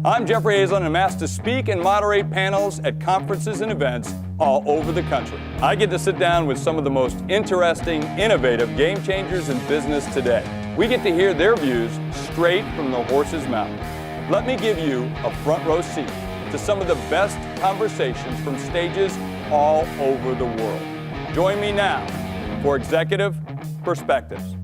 I'm Jeffrey Hazelin, and I'm asked to speak and moderate panels at conferences and events all over the country. I get to sit down with some of the most interesting, innovative game changers in business today. We get to hear their views straight from the horse's mouth. Let me give you a front row seat to some of the best conversations from stages all over the world. Join me now for Executive Perspectives.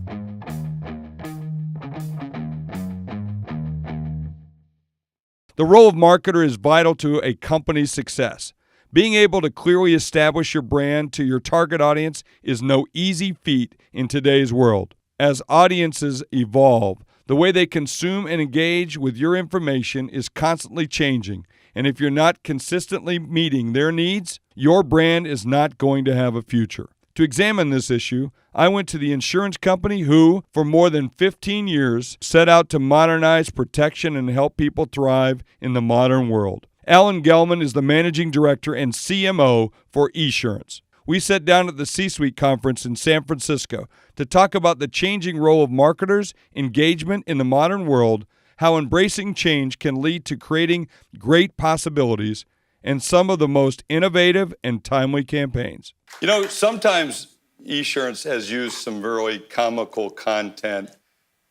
The role of marketer is vital to a company's success. Being able to clearly establish your brand to your target audience is no easy feat in today's world. As audiences evolve, the way they consume and engage with your information is constantly changing. And if you're not consistently meeting their needs, your brand is not going to have a future. To examine this issue, I went to the insurance company who, for more than 15 years, set out to modernize protection and help people thrive in the modern world. AlanGellman is the managing director and CMO for Esurance. We sat down at the C-Suite conference in San Francisco to talk about the changing role of marketers, engagement in the modern world, how embracing change can lead to creating great possibilities, and some of the most innovative and timely campaigns. You know, sometimes Esurance has used some really comical content.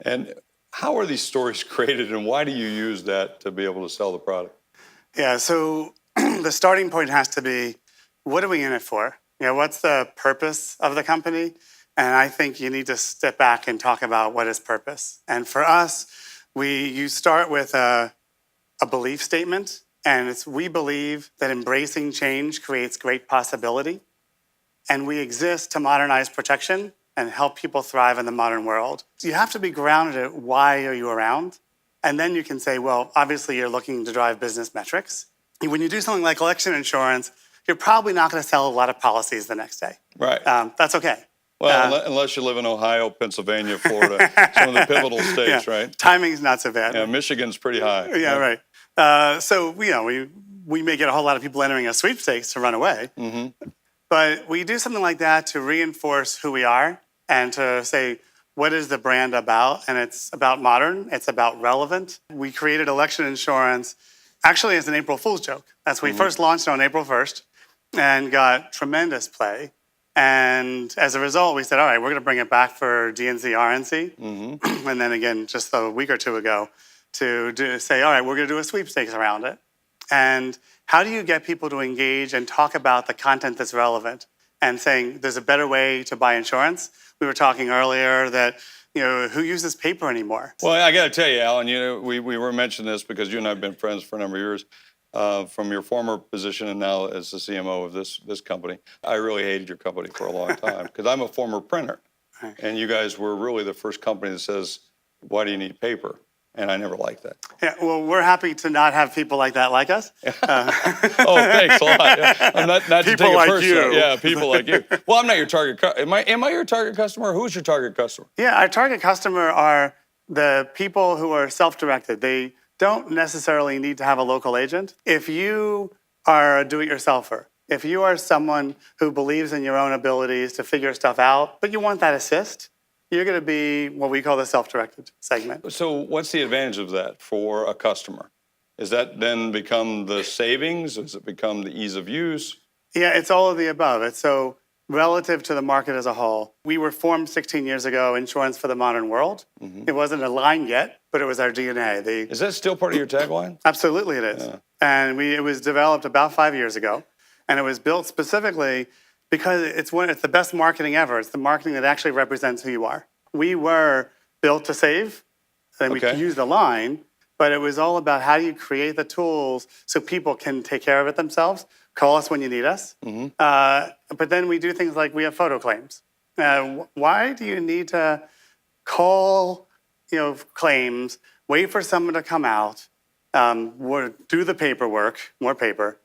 And how are these stories created, and why do you use that to be able to sell the product? Yeah, so the starting point has to be, what are we in it for? You know, what's the purpose of the company? And I think you need to step back and talk about what is purpose. And for us, you start with a belief statement. And we believe that embracing change creates great possibility. And we exist to modernize protection and help people thrive in the modern world. You have to be grounded at why are you around? And then you can say, well, obviously you're looking to drive business metrics. When you do something like election insurance, you're probably not going to sell a lot of policies the next day. Right. That's okay. Well, unless you live in Ohio, Pennsylvania, Florida, some of the pivotal states, yeah, right? Timing's not so bad. Yeah, Michigan's pretty high. Yeah, right. So, you know, we may get a whole lot of people entering a sweepstakes to run away. Mm-hmm. But we do something like that to reinforce who we are and to say, what is the brand about? And it's about modern. It's about relevant. We created election insurance actually as an April Fool's joke. That's when we first launched on April 1st and got tremendous play. And as a result, we said, all right, we're going to bring it back for DNC, RNC. Mm-hmm. And then again, just a week or two ago, to say, all right, we're going to do a sweepstakes around it. And how do you get people to engage and talk about the content that's relevant and saying there's a better way to buy insurance? We were talking earlier that, you know, who uses paper anymore? Well, I got to tell you, Alan, you know, we were mentioning this because you and I have been friends for a number of years. From your former position and now as the CMO of this company, I really hated your company for a long time because I'm a former printer. Right. And you guys were really the first company that says, why do you need paper? And I never liked that. Yeah, well, we're happy to not have people like that like us. Oh, thanks a lot. Yeah. I'm not to take it like personal. You. Yeah, people like you. Well, I'm not your target customer. Am I your target customer? Who's your target customer? Yeah, our target customer are the people who are self-directed. They don't necessarily need to have a local agent. If you are a do-it-yourselfer, if you are someone who believes in your own abilities to figure stuff out, but you want that assist, you're going to be what we call the self-directed segment. So what's the advantage of that for a customer? Is that then become the savings? Does it become the ease of use? Yeah, it's all of the above. It's so relative to the market as a whole. We were formed 16 years ago, Insurance for the Modern World. Mm-hmm. It wasn't a line yet, but it was our DNA. Is that still part of your tagline? Absolutely it is. Yeah. And it was developed about 5 years ago. And it was built specifically because it's the best marketing ever. It's the marketing that actually represents who you are. We were built to save, and we used the line, but it was all about how do you create the tools so people can take care of it themselves. Call us when you need us. Mm-hmm. But then we do things like we have photo claims. Why do you need to call, claims, wait for someone to come out, do the paperwork, more paper,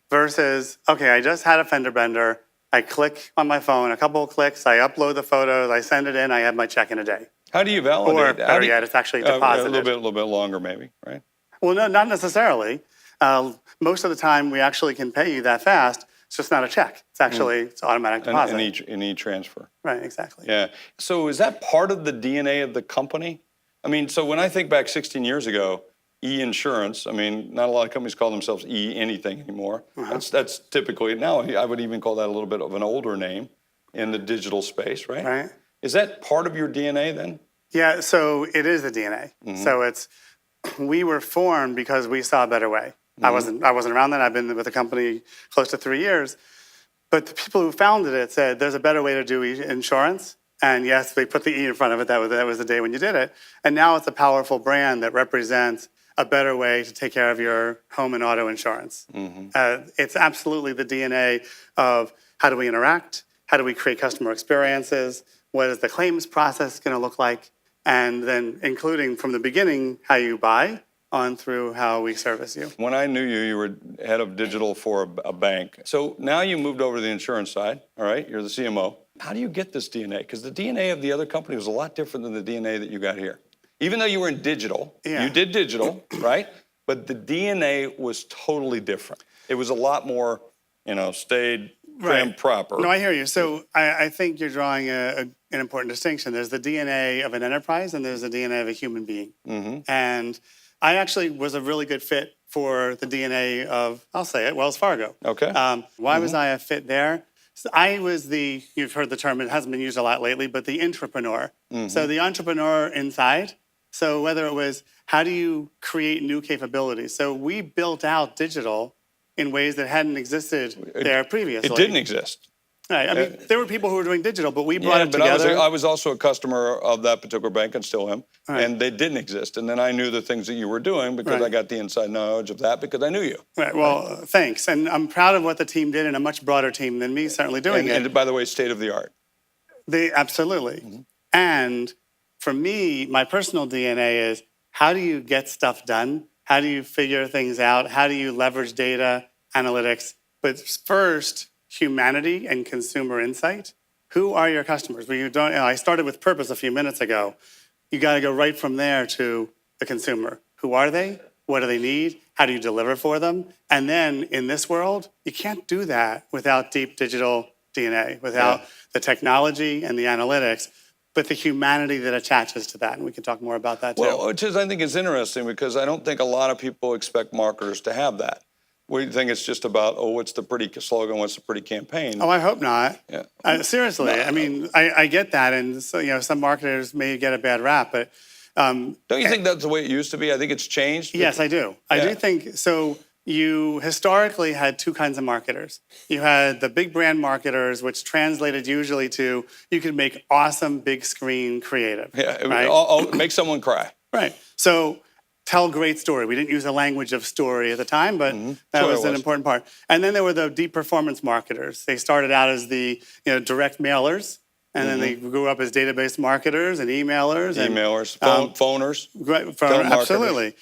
versus, okay, I just had a fender bender. I click on my phone, a couple of clicks, I upload the photos, I send it in, I have my check in a day. How do you validate? Or better yet, it's actually deposited. A little bit longer maybe, right? Well, no, not necessarily. Most of the time, we actually can pay you that fast. It's just not a check. It's actually it's automatic deposit. An e-transfer. Right, exactly. Yeah. So is that part of the DNA of the company? I mean, so when I think back 16 years ago, e-insurance. I mean, not a lot of companies call themselves e-anything anymore. That's typically, now I would even call that a little bit of an older name in the digital space, right? Right. Is that part of your DNA then? Yeah, so it is the DNA. So we were formed because we saw a better way. I wasn't around then. I've been with the company close to 3 years. But the people who founded it said there's a better way to do insurance. And yes, they put the E in front of it. That was the day when you did it. And now it's a powerful brand that represents a better way to take care of your home and auto insurance. It's absolutely the DNA of how do we interact? How do we create customer experiences? What is the claims process going to look like? And then including from the beginning how you buy on through how we service you. When I knew you, you were head of digital for a bank. So now you moved over to the insurance side, all right? You're the CMO. How do you get this DNA? Because the DNA of the other company was a lot different than the DNA that you got here. Even though you were in digital, you did digital, right? But the DNA was totally different. It was a lot more, stayed prim proper. No, I hear you. So I think you're drawing an important distinction. There's the DNA of an enterprise and there's the DNA of a human being. And I actually was a really good fit for the DNA of, I'll say it, Wells Fargo. Okay. Why was I a fit there? So I was you've heard the term, it hasn't been used a lot lately, but the entrepreneur. So the entrepreneur inside. So whether it was, how do you create new capabilities? So we built out digital in ways that hadn't existed there previously. It didn't exist. Right. I mean, there were people who were doing digital, but we brought it together. I was also a customer of that particular bank and still am, and they didn't exist. And then I knew the things that you were doing because I got the inside knowledge of that because I knew you. Right. Well, thanks. And I'm proud of what the team did and a much broader team than me certainly doing it. And by the way, state of the art. Absolutely. And for me, my personal DNA is how do you get stuff done? How do you figure things out? How do you leverage data, analytics? But first, humanity and consumer insight. Who are your customers? I started with purpose a few minutes ago. You got to go right from there to the consumer. Who are they? What do they need? How do you deliver for them? And then in this world, you can't do that without deep digital DNA, without the technology and the analytics, but the humanity that attaches to that. And we can talk more about that too. Well, which is, I think, is interesting because I don't think a lot of people expect marketers to have that. We think it's just about, what's the pretty slogan, what's the pretty campaign? Oh, I hope not. Yeah. Seriously, I mean, I get that, and so, some marketers may get a bad rap, but don't you think that's the way it used to be? I think it's changed. Yes, I do. I do think so. You historically had two kinds of marketers. You had the big brand marketers, which translated usually to you could make awesome big screen creative. Yeah, right? Make someone cry. Right. So tell great story. We didn't use the language of story at the time, but that was an important part. And then there were the deep performance marketers. They started out as the direct mailers, and then they grew up as database marketers and emailers. Phoners. Absolutely.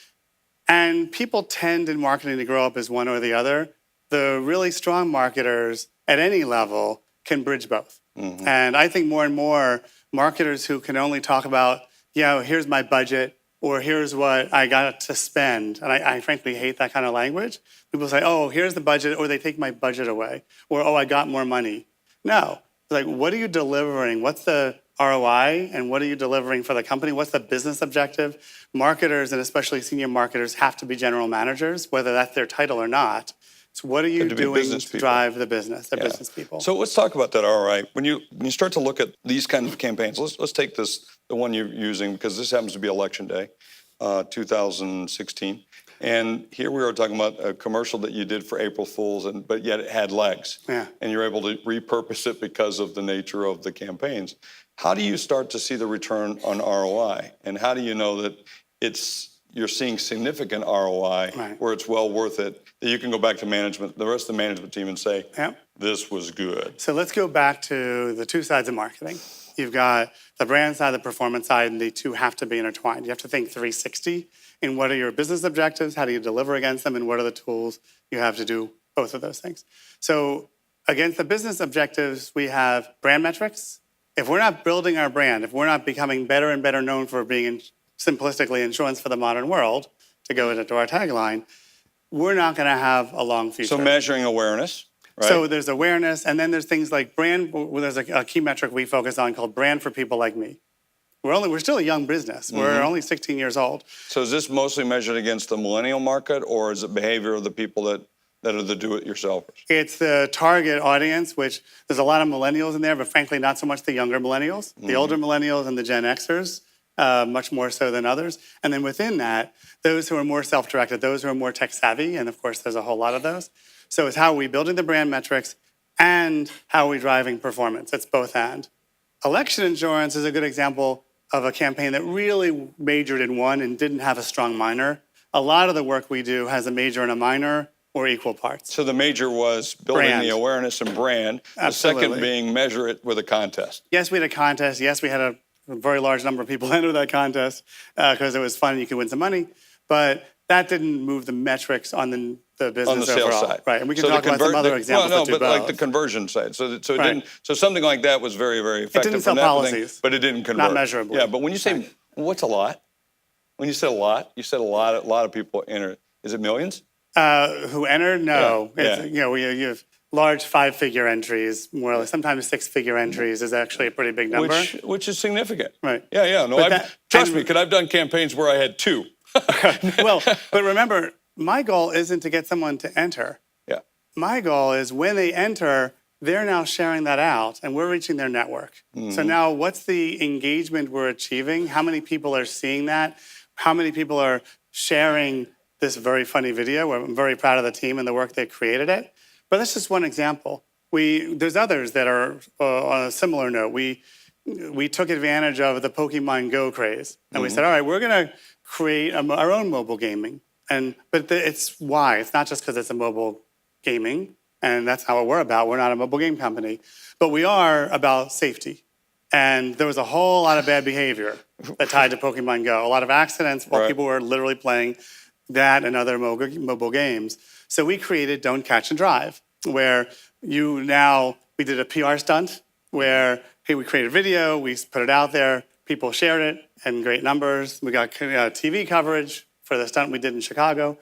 And people tend in marketing to grow up as one or the other. The really strong marketers at any level can bridge both. And I think more and more marketers who can only talk about, here's my budget, or here's what I got to spend. And I frankly hate that kind of language. People say, here's the budget, or they take my budget away, or, I got more money. No, it's like, what are you delivering? What's the ROI, and what are you delivering for the company? What's the business objective? Marketers, and especially senior marketers, have to be general managers, whether that's their title or not. So what are you doing to drive the business? They're business people. So let's talk about that ROI. When you start to look at these kinds of campaigns, let's take the one you're using, because this happens to be election day, 2016. And here we are talking about a commercial that you did for April Fools, but yet it had legs. Yeah. And you're able to repurpose it because of the nature of the campaigns. How do you start to see the return on ROI? And how do you know that you're seeing significant ROI where it's well worth it, that you can go back to management, the rest of the management team, and say, this was good? So let's go back to the two sides of marketing. You've got the brand side, the performance side, and the two have to be intertwined. You have to think 360 in what are your business objectives, how do you deliver against them, and what are the tools you have to do both of those things. So against the business objectives, we have brand metrics. If we're not building our brand, if we're not becoming better and better known for being simplistically insurance for the modern world, to go into our tagline, we're not going to have a long future. So measuring awareness. Right. So there's awareness, and then there's things like brand. Well, there's a key metric we focus on called brand for people like me. We're still a young business. We're only 16 years old. So is this mostly measured against the millennial market, or is it behavior of the people that are the do-it-yourselfers? It's the target audience, which there's a lot of millennials in there, but frankly, not so much the younger millennials. The older millennials and the Gen Xers, much more so than others. And then within that, those who are more self-directed, those who are more tech-savvy, and of course, there's a whole lot of those. So it's how are we building the brand metrics and how are we driving performance? It's both and. Election insurance is a good example of a campaign that really majored in one and didn't have a strong minor. A lot of the work we do has a major and a minor or equal parts. So the major was building Brand. the awareness and brand. Absolutely. The second being measure it with a contest. Yes, we had a contest. Yes, we had a very large number of people enter that contest because it was fun and you could win some money. But that didn't move the metrics on the business On the sales overall. side. Right, and we can talk about some other examples that do but like both. the conversion side. So it Right. didn't. So something like that was very, very effective. didn't sell from that policies. but it didn't convert. Not measurably. Yeah, but when you say what's a lot? When you said a lot, you said a lot of people enter. Is it millions? Who entered? No. Yeah, It's, yeah. You have large 5-figure entries, more like sometimes 6-figure entries is actually a pretty big number. Which is significant. Right. Yeah. No, But trust me, because I've done campaigns where I had 2. Well, but remember, my goal isn't to get someone to enter. Yeah. My goal is when they enter, they're now sharing that out and we're reaching their network. So now what's the engagement we're achieving? How many people are seeing that? How many people are sharing this very funny video? I'm very proud of the team and the work that created it. But that's just one example. There's others that are on a similar note. We took advantage of the Pokemon Go craze. And we said, all right, we're going to create our own mobile gaming. But it's why. It's not just because it's a mobile gaming. And that's not what we're about. We're not a mobile game company. But we are about safety. And there was a whole lot of bad behavior that tied to Pokemon Go. A lot of accidents while people were literally playing that and other mobile games. So we created Don't Catch and Drive, where we did a PR stunt where, hey, we created a video, we put it out there, people shared it in great numbers. We got TV coverage for the stunt we did in Chicago.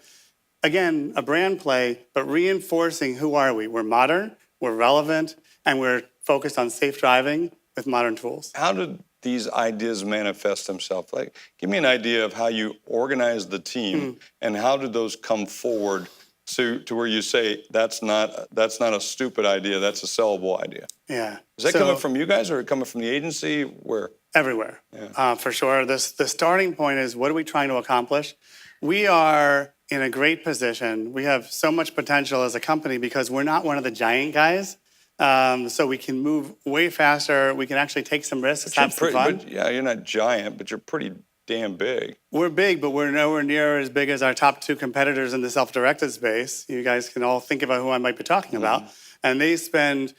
Again, a brand play, but reinforcing who are we? We're modern, we're relevant, and we're focused on safe driving with modern tools. How did these ideas manifest themselves? Like, give me an idea of how you organized the team and how did those come forward to where you say that's not a stupid idea, that's a sellable idea. Yeah. Is that coming from you guys or coming from the agency? Where? Everywhere, Yeah. for sure. The starting point is, what are we trying to accomplish? We are in a great position. We have so much potential as a company because we're not one of the giant guys. So we can move way faster. We can actually take some risks, have some fun. You're not giant, but you're pretty damn big. We're big, but we're nowhere near as big as our top 2 competitors in the self-directed space. You guys can all think about who I might be talking about. And they spend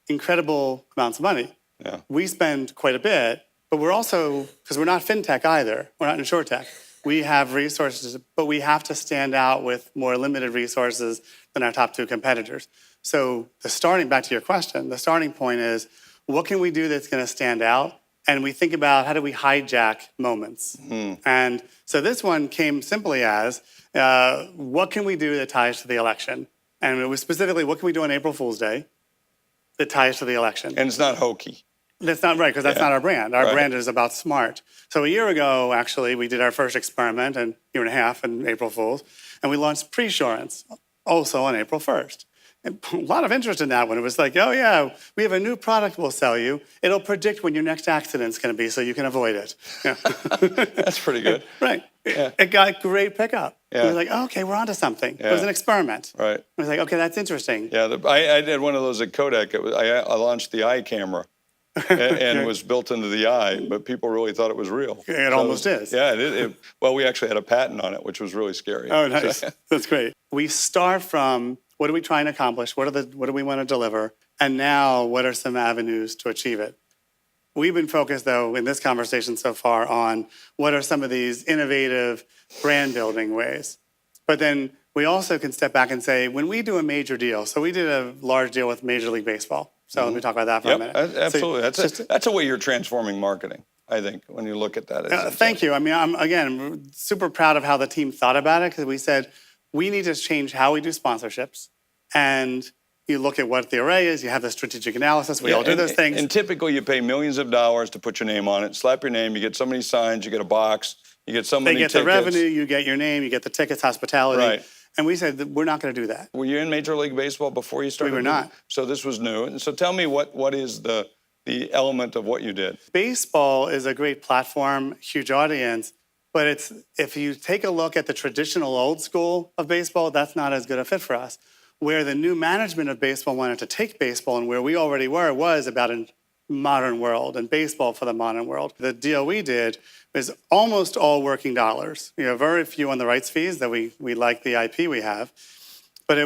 incredible amounts of money. Yeah. We spend quite a bit, but we're also, because we're not fintech either, we're not insurtech. We have resources, but we have to stand out with more limited resources than our top 2 competitors. So back to your question, the starting point is, what can we do that's going to stand out? And we think about how do we hijack moments. And so this one came simply as, what can we do that ties to the election? And it was specifically, what can we do on April Fool's Day that ties to the election? And it's not hokey. That's not right, because that's not our brand. Our brand is about smart. So a year ago, actually, we did our first experiment, a year and a half in April Fool's, and we launched Presurance, also on April 1st. And a lot of interest in that one. It was like, oh yeah, we have a new product we'll sell you. It'll predict when your next accident's going to be so you can avoid it. Yeah. That's pretty good. Right. Yeah. It got great pickup. Yeah. It was like, oh, okay, we're onto something. It was an experiment. Right. It was like, okay, that's interesting. Yeah, I did one of those at Kodak. I launched the eye camera, and it was built into the eye, but people really thought it was real. It almost is. Yeah, well, we actually had a patent on it, which was really scary. Oh, nice. That's great. We start from, what are we trying to accomplish? What do we want to deliver? And now, what are some avenues to achieve it? We've been focused, though, in this conversation so far on what are some of these innovative brand building ways. But then we also can step back and say, when we do a major deal, so we did a large deal with Major League Baseball. So let me talk about that for a minute. Absolutely. So that's a way you're transforming marketing, I think, when you look at that. Thank you. I mean, I'm super proud of how the team thought about it, because we said, we need to change how we do sponsorships and You look at what the array is. You have the strategic analysis. We all do those things. And typically you pay millions of dollars to put your name on it, slap your name, you get so many signs, you get a box, you get so many tickets. They get the revenue, you get your name, you get the tickets, hospitality. Right. And we said that we're not going to do that. Were you in Major League Baseball before you started? We were not. So this was new. And so tell me what is the element of what you did? Baseball is a great platform, huge audience, but if you take a look at the traditional old school of baseball, that's not as good a fit for us. Where the new management of baseball wanted to take baseball and where we already were was about a modern world and baseball for the modern world. The deal we did was almost all working dollars. Very few on the rights fees that we like the IP we have, but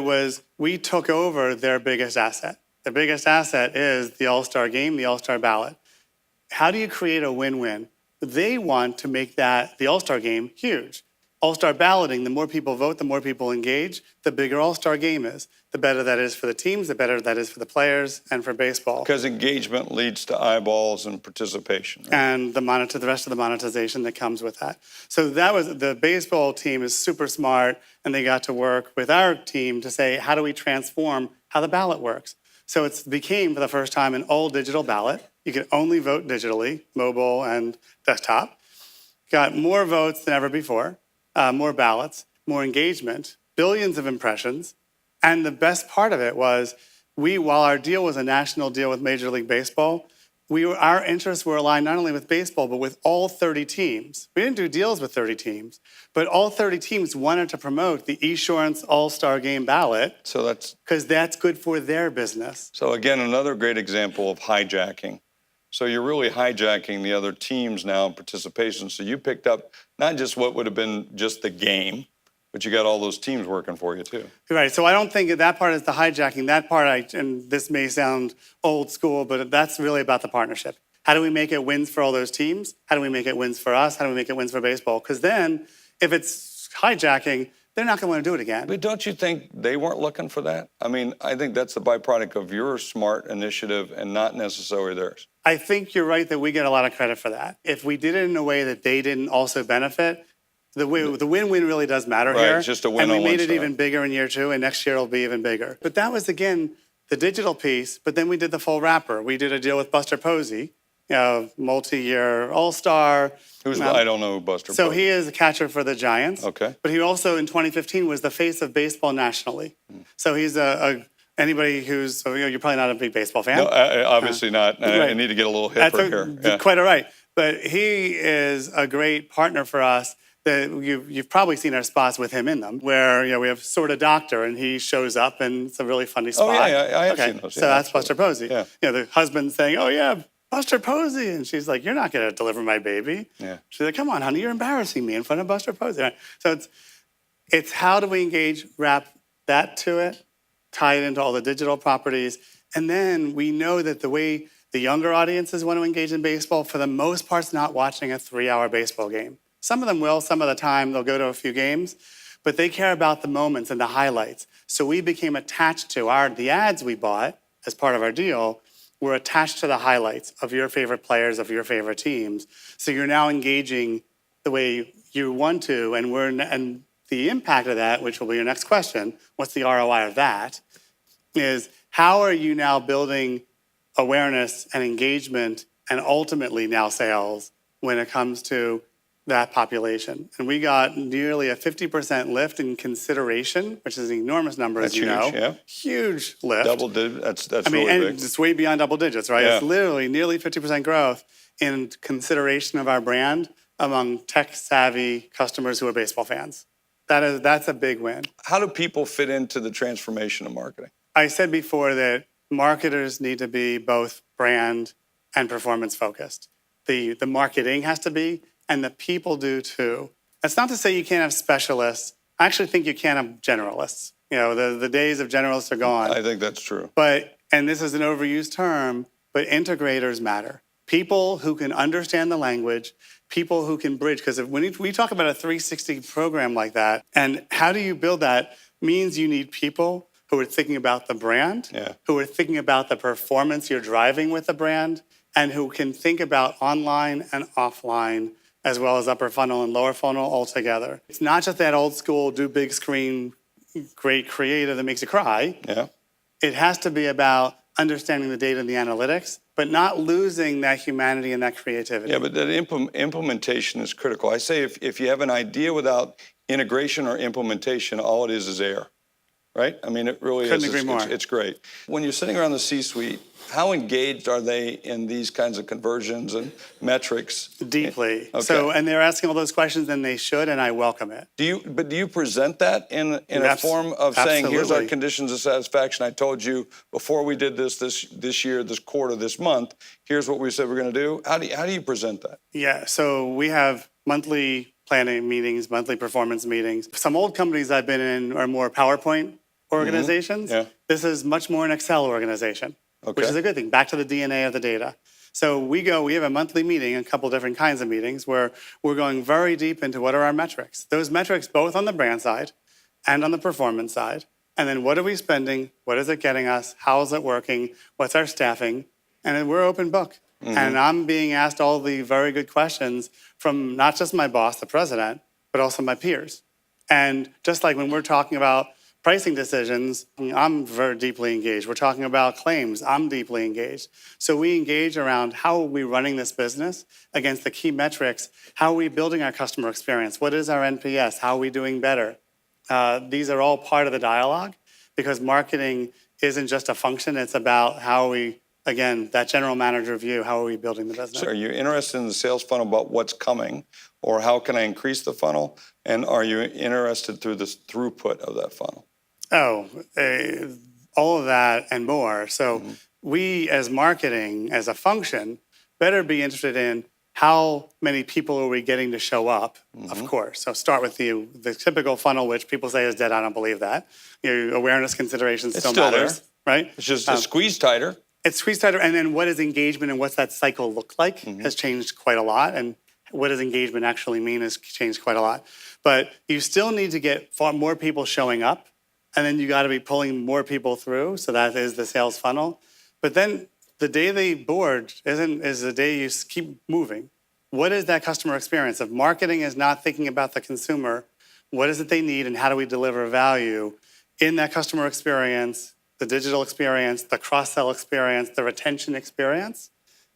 we took over their biggest asset. Their biggest asset is the All-Star game, the All-Star ballot. How do you create a win-win? They want to make the All-Star game huge. All-Star balloting, the more people vote, the more people engage, the bigger All-Star game is. The better that is for the teams, the better that is for the players and for baseball. Because engagement leads to eyeballs and participation. Right? And the rest of the monetization that comes with that. So the baseball team is super smart, and they got to work with our team to say, how do we transform how the ballot works? So it became, for the first time, an all-digital ballot. You can only vote digitally, mobile and desktop. Got more votes than ever before. More ballots, more engagement, billions of impressions. And the best part of it was while our deal was a national deal with Major League Baseball, our interests were aligned not only with baseball, but with all 30 teams. We didn't do deals with 30 teams, but all 30 teams wanted to promote the Esurance All-Star Game ballot. So because that's good for their business. So again, another great example of hijacking. So you're really hijacking the other teams now in participation. So you picked up not just what would have been just the game, but you got all those teams working for you too. Right. So I don't think that part is the hijacking. That part, and this may sound old school, but that's really about the partnership. How do we make it wins for all those teams? How do we make it wins for us? How do we make it wins for baseball? Because then if it's hijacking, they're not going to want to do it again. But don't you think they weren't looking for that? I mean, I think that's the byproduct of your smart initiative and not necessarily theirs. I think you're right that we get a lot of credit for that. If we did it in a way that they didn't also benefit, the win-win really does matter here. It's just a win and on we one made it side. even bigger in year 2, and next year it'll be even bigger. But that was, again, the digital piece, but then we did the full wrapper. We did a deal with Buster Posey, multi-year All-Star. I don't know who Buster So Posey. he is a catcher for the Giants. Okay. But he also, in 2015, was the face of baseball nationally. So he's anybody who's, you're probably not a big baseball fan. No, obviously not. Right. I need to get a little hipper here. Yeah. Quite all right. But he is a great partner for us. That you've probably seen our spots with him in them, where we have Sort of Doctor, and he shows up, and it's a really funny spot. Oh yeah, I have seen those. So Yeah, that's Buster Posey. Yeah. The husband saying, "Oh yeah, Buster Posey," and she's like, "You're not going to deliver my baby." Yeah. She's like, "Come on, honey, you're embarrassing me in front of Buster Posey." So it's how do we engage, wrap that to it, tie it into all the digital properties, and then we know that the way the younger audiences want to engage in baseball, for the most part, is not watching a 3-hour baseball game. Some of them will, some of the time they'll go to a few games, but they care about the moments and the highlights. So we became attached to the ads we bought as part of our deal were attached to the highlights of your favorite players, of your favorite teams. So you're now engaging the way you want to, and the impact of that, which will be your next question, what's the ROI of that, is how are you now building awareness and engagement and ultimately now sales when it comes to that population. And we got nearly a 50% lift in consideration, which is an enormous number, That's as you huge, know. yeah. Huge lift. Double digits. That's and really big. it's way beyond double digits, right? Yeah. It's literally nearly 50% growth in consideration of our brand among tech-savvy customers who are baseball fans. That's a big win. How do people fit into the transformation of marketing? I said before that marketers need to be both brand and performance focused. The marketing has to be, and the people do too. That's not to say you can't have specialists. I actually think you can't have generalists. The days of generalists are gone. I think that's true. And this is an overused term, but integrators matter. People who can understand the language, people who can bridge. Because when we talk about a 360 program like that, and how do you build that, means you need people who are thinking about the brand, who are thinking about the performance you're driving with the brand, and who can think about online and offline, as well as upper funnel and lower funnel all together. It's not just that old school, do big screen, great creative that makes you cry. Yeah. it has to be about understanding the data and the analytics, but not losing that humanity and that creativity. Yeah, but that implementation is critical. I say if you have an idea without integration or implementation, all it is air, right? I mean, it really Couldn't is. agree more. It's great. When you're sitting around the C-suite, how engaged are they in these kinds of conversions and metrics? Deeply. Okay. So, and they're asking all those questions, and they should, and I welcome it. Do you present that in a form of saying, here's our Absolutely. conditions of satisfaction? I told you before we did this year, this quarter, this month, here's what we said we're going to do. How do you present that? Yeah, so we have monthly planning meetings, monthly performance meetings. Some old companies I've been in are more PowerPoint organizations. Yeah. This is much more an Excel organization, which Okay. is a good thing. Back to the DNA of the data. So we have a monthly meeting, a couple different kinds of meetings where we're going very deep into what are our metrics. Those metrics both on the brand side and on the performance side. And then what are we spending? What is it getting us? How is it working? What's our staffing? And then we're open book. And I'm being asked all the very good questions from not just my boss, the president, but also my peers. And just like when we're talking about pricing decisions, I'm very deeply engaged. We're talking about claims, I'm deeply engaged. So we engage around how are we running this business against the key metrics? How are we building our customer experience? What is our NPS? How are we doing better? These are all part of the dialogue because marketing isn't just a function, it's about how we, again, that general manager view, how are we building the business? So are you interested in the sales funnel about what's coming, or how can I increase the funnel? And are you interested through this throughput of that funnel? Oh, all of that and more. So we as marketing, as a function, better be interested in how many people are we getting to show up, of course. So start with the typical funnel, which people say is dead. I don't believe that. Awareness considerations still still matters, right? It's just squeezed tighter. It's squeezed tighter. And then what is engagement and what's that cycle look like has changed quite a lot. And what does engagement actually mean has changed quite a lot. But you still need to get far more people showing up. And then you got to be pulling more people through. So that is the sales funnel. But then the day they board is the day you keep moving. What is that customer experience? If marketing is not thinking about the consumer, what is it they need and how do we deliver value in that customer experience, the digital experience, the cross-sell experience, the retention experience,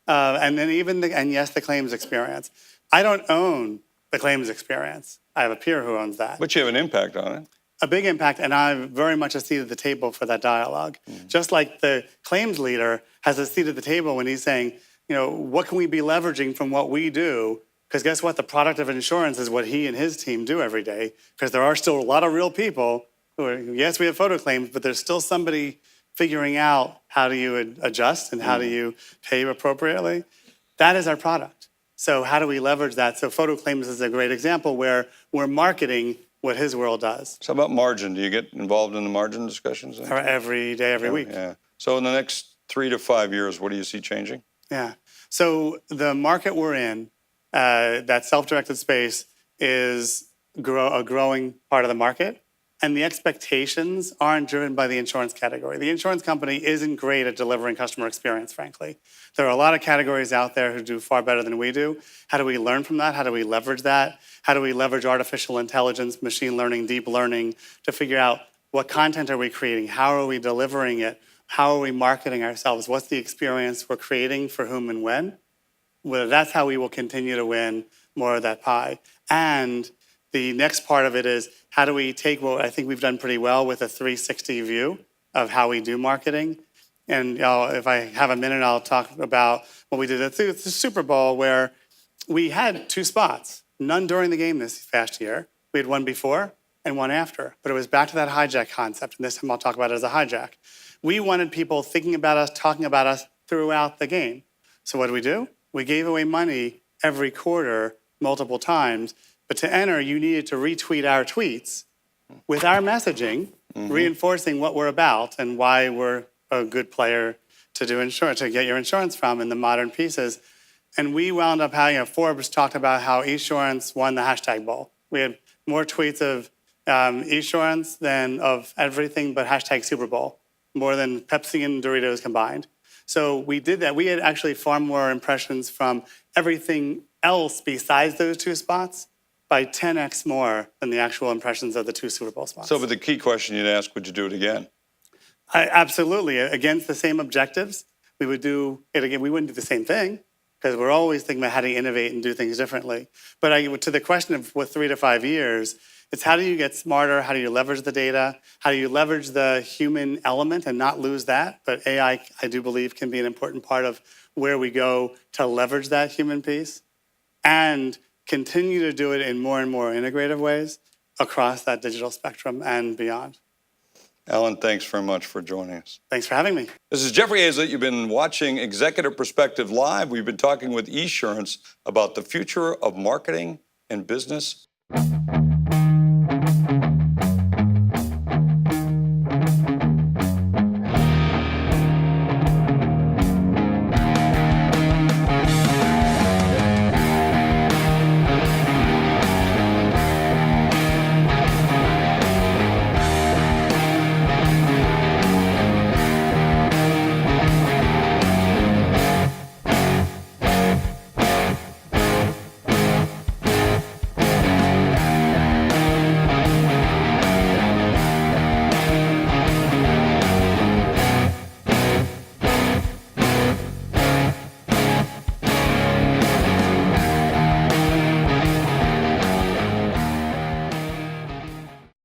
and then even the claims experience. I don't own the claims experience. I have a peer who owns that. But you have an impact on it. A big impact, and I'm very much a seat at the table for that dialogue. Just like the claims leader has a seat at the table when he's saying, what can we be leveraging from what we do? Because guess what? The product of insurance is what he and his team do every day. Because there are still a lot of real people who are, yes, we have photo claims, but there's still somebody figuring out how do you adjust and how do you pay appropriately. That is our product. So how do we leverage that? So photo claims is a great example where we're marketing what his world does. So how about margin? Do you get involved in the margin discussions? Every day, every week. Yeah. So in the next 3 to 5 years, what do you see changing? Yeah. So the market we're in, that self-directed space, is a growing part of the market. And the expectations aren't driven by the insurance category. The insurance company isn't great at delivering customer experience, frankly. There are a lot of categories out there who do far better than we do. How do we learn from that? How do we leverage that? How do we leverage artificial intelligence, machine learning, deep learning to figure out what content are we creating? How are we delivering it? How are we marketing ourselves? What's the experience we're creating for whom and when? Well, that's how we will continue to win more of that pie. And the next part of it is how do we take what I think we've done pretty well with a 360 view of how we do marketing. And if I have a minute, I'll talk about what we did at the Super Bowl, where we had 2 spots, none during the game this past year. We had one before and one after, but it was back to that hijack concept. And this time I'll talk about it as a hijack. We wanted people thinking about us, talking about us throughout the game. So what do? We gave away money every quarter, multiple times. But to enter, you needed to retweet our tweets with our messaging, reinforcing what we're about and why we're a good player to do insurance, to get your insurance from in the modern pieces. And we wound up having, Forbes talked about how Esurance won the hashtag bowl. We had more tweets of Esurance than of everything but hashtag Super Bowl, more than Pepsi and Doritos combined. So we did that. We had actually far more impressions from everything else besides those 2 spots, by 10x more than the actual impressions of the 2 Super Bowl spots. So, but the key question you'd ask, would you do it again? Absolutely. Against the same objectives, we would do it again. We wouldn't do the same thing because we're always thinking about how to innovate and do things differently. But to the question of what 3 to 5 years, it's how do you get smarter? How do you leverage the data? How do you leverage the human element and not lose that? But AI, I do believe, can be an important part of where we go to leverage that human piece and continue to do it in more and more integrative ways across that digital spectrum and beyond. Alan, thanks very much for joining us. Thanks for having me. This is Jeffrey Hazlett. You've been watching Executive Perspective Live. We've been talking with Esurance about the future of marketing and business.